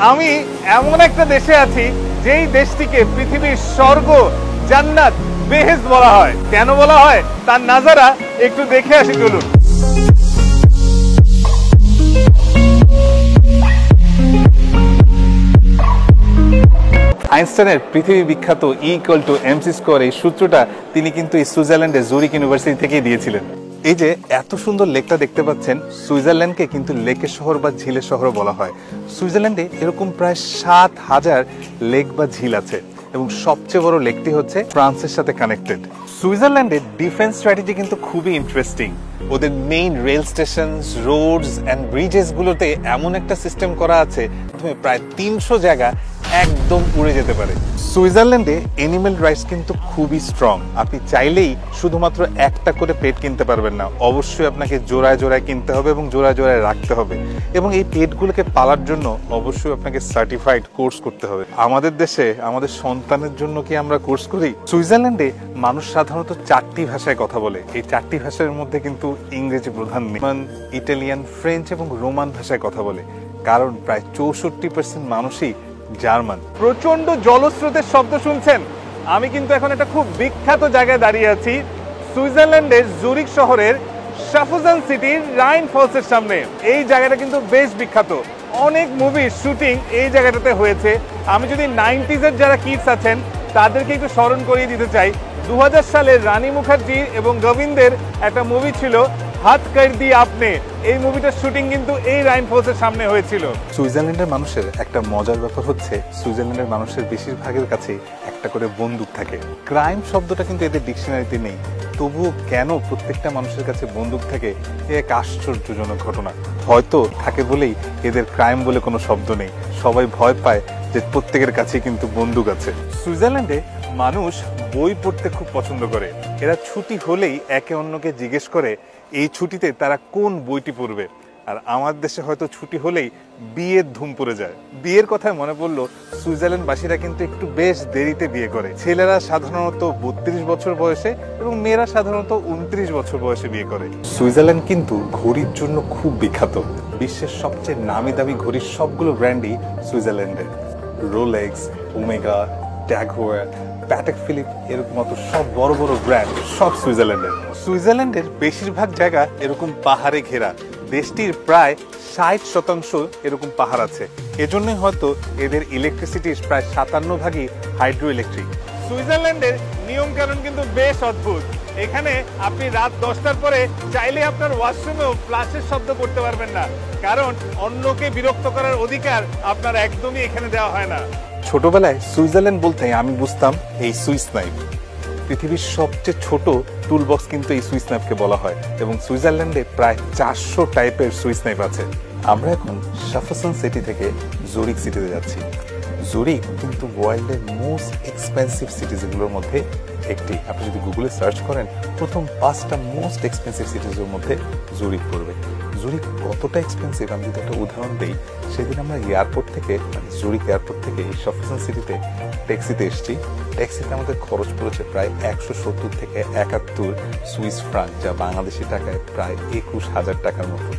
আমি এমন একটা দেশে আছি যেই দেশটিকে পৃথিবীর স্বর্গ, জান্নাত, বেহেশত বলা হয়। কেন বলা হয় তার নাজারা একটু দেখে আসি চলুন। আইনস্টাইনের পৃথিবী বিখ্যাত E=mc² এই সূত্রটা তিনি কিন্তু এই সুইজারল্যান্ডের জুরিক ইউনিভার্সিটি থেকেই দিয়েছিলেন। এই যে এত সুন্দর লেকটা দেখতে পাচ্ছেন, সুইজারল্যান্ডকে কিন্তু লেকের শহর বা ঝিলের শহর বলা হয়। সুইজারল্যান্ডে এরকম প্রায় ৭,০০০ লেক বা ঝিল আছে এবং সবচেয়ে বড় লেকটি হচ্ছে ফ্রান্সের সাথে কানেক্টেড। সুইজারল্যান্ডের ডিফেন্স স্ট্র্যাটেজি কিন্তু খুবই ইন্টারেস্টিং। ওদের main rail station, roads and Bridges গুলোতে এমন একটা সিস্টেম করা আছে প্রায় ৩০০ জায়গা একদম উড়ে যেতে পারে। সুইজারল্যান্ডে এনিম্যাল রাইটস কিন্তু খুবই স্ট্রং। আপনি চাইলেই শুধুমাত্র একটা করে পেট কিনতে পারবেন না, অবশ্যই আপনাকে জোড়ায় জোড়ায় কিনতে হবে এবং জোড়ায় জোড়ায় রাখতে হবে। এবং এই পেটগুলোকে পালার জন্য অবশ্যই আপনাকে সার্টিফাইড কোর্স করতে হবে। আমাদের দেশে আমাদের সন্তানের জন্য কি আমরা কোর্স করি? সুইজারল্যান্ডে মানুষ সাধারণত ৪টি ভাষায় কথা বলে। এই ৪টি ভাষার মধ্যে কিন্তু ইংরেজি প্রধান নেই। ইটালিয়ান, ফ্রেঞ্চ এবং রোমান ভাষায় কথা বলে, কারণ প্রায় ৬৪% মানুষই জার্মান। প্রচন্ড জলস্রোতের শব্দ শুনছেন। আমি কিন্তু এখন একটা খুব বিখ্যাত জায়গায় দাঁড়িয়ে আছি, সুইজারল্যান্ডের জুরিক শহরের শাফুজান সিটির রাইন ফলসের সামনে। এই জায়গাটা কিন্তু বেশ বিখ্যাত, অনেক মুভির শুটিং এই জায়গাটাতে হয়েছে। আমি যদি 90s-এর যারা কিডস আছেন তাদেরকে একটু স্মরণ করিয়ে দিতে চাই, 2000 সালে রানী মুখার্জি এবং গোবিন্দের একটা মুভি ছিল হাত কর দি আপনে। এই মুভিটার শুটিং কিন্তু এই রাইন ফলসের সামনে হয়েছিল। সুইজারল্যান্ডের মানুষের একটা মজার ব্যাপার হচ্ছে, সুইজারল্যান্ডের মানুষের বেশিরভাগের কাছে একটা করে বন্দুক থাকে। ক্রাইম শব্দটা কিন্তু এদের ডিকশনারিতে নেই, তবুও কেন প্রত্যেকটা মানুষের কাছে বন্দুক থাকে এক আশ্চর্যজনক ঘটনা। হয়তো থাকে বলেই এদের ক্রাইম বলে কোনো শব্দ নেই। সবাই ভয় পায় যে প্রত্যেকের কাছে কিন্তু বন্দুক আছে। সুইজারল্যান্ডে মানুষ বই পড়তে খুব পছন্দ করে। এরা ছুটি হলেই একে অন্যকে জিজ্ঞেস করে এই ছুটিতে তারা কোন বইটি পড়বে। আর আমার দেশে হয়তো ছুটি হলেই বিয়ের ধুম পড়ে যায়। বিয়ের কথায় মনে পড়লো, সুইজারল্যান্ডবাসীরা কিন্তু একটু বেশ দেরিতে বিয়ে করে। ছেলেরা সাধারণত 32 বছর বয়সে এবং মেয়েরা সাধারণত 29 বছর বয়সে বিয়ে করে। সুইজারল্যান্ড কিন্তু ঘড়ির জন্য খুব বিখ্যাত। বিশ্বের সবচেয়ে নামি দামি ঘড়ির সবগুলো ব্র্যান্ডই সুইজারল্যান্ডের। Rolex, Omega, Tag Heuer, Patek Philippe এরকম মতো সব বড় বড় ব্র্যান্ড সব সুইজারল্যান্ডের। সুইজারল্যান্ডের বেশিরভাগ জায়গা এরকম পাহাড়ে ঘেরা। দেশটির প্রায় 60% এরকম পাহাড় আছে। এজন্যই হয়তো এদের ইলেকট্রিসিটির প্রায় 57% হাইড্রো ইলেকট্রিক। সুইজারল্যান্ডের নিয়ম কানুন কিন্তু বেশ অদ্ভুত। এখানে আপনি রাত 10টার পরে চাইলে আপনার ওয়াশরুমেও ফ্লাশের শব্দ করতে পারবেন না, কারণ অন্যকে বিরক্ত করার অধিকার আপনার একদমই এখানে দেওয়া হয় না। ছোটবেলায় সুইজারল্যান্ড বলতে আমি বুঝতাম এই সুইস নাইফ। পৃথিবীর সবচেয়ে ছোট টুলবক্স কিন্তু এই সুইস নাইফকে বলা হয় এবং সুইজারল্যান্ডে প্রায় 400 টাইপের সুইস নাইফ আছে। আমরা এখন শাফুজান সিটি থেকে জুরিক সিটিতে যাচ্ছি। জুরিক কিন্তু ওয়ার্ল্ডের মোস্ট এক্সপেন্সিভ সিটিজগুলোর মধ্যে একটি। আপনি যদি গুগলে সার্চ করেন, প্রথম 5টা মোস্ট এক্সপেন্সিভ সিটিজের মধ্যে জুরিক পড়বে। জুরিক কতটা এক্সপেন্সিভ আমি যদি একটা উদাহরণ দিই, সেদিন আমরা এয়ারপোর্ট থেকে জুরিক এয়ারপোর্ট থেকে এই শাফুজান সিটিতে ট্যাক্সিতে এসেছি। ট্যাক্সিতে আমাদের খরচ পড়েছে প্রায় 170 থেকে 71 সুইস ফ্রাঙ্ক, যা বাংলাদেশি টাকায় প্রায় 21,000 টাকার মতো।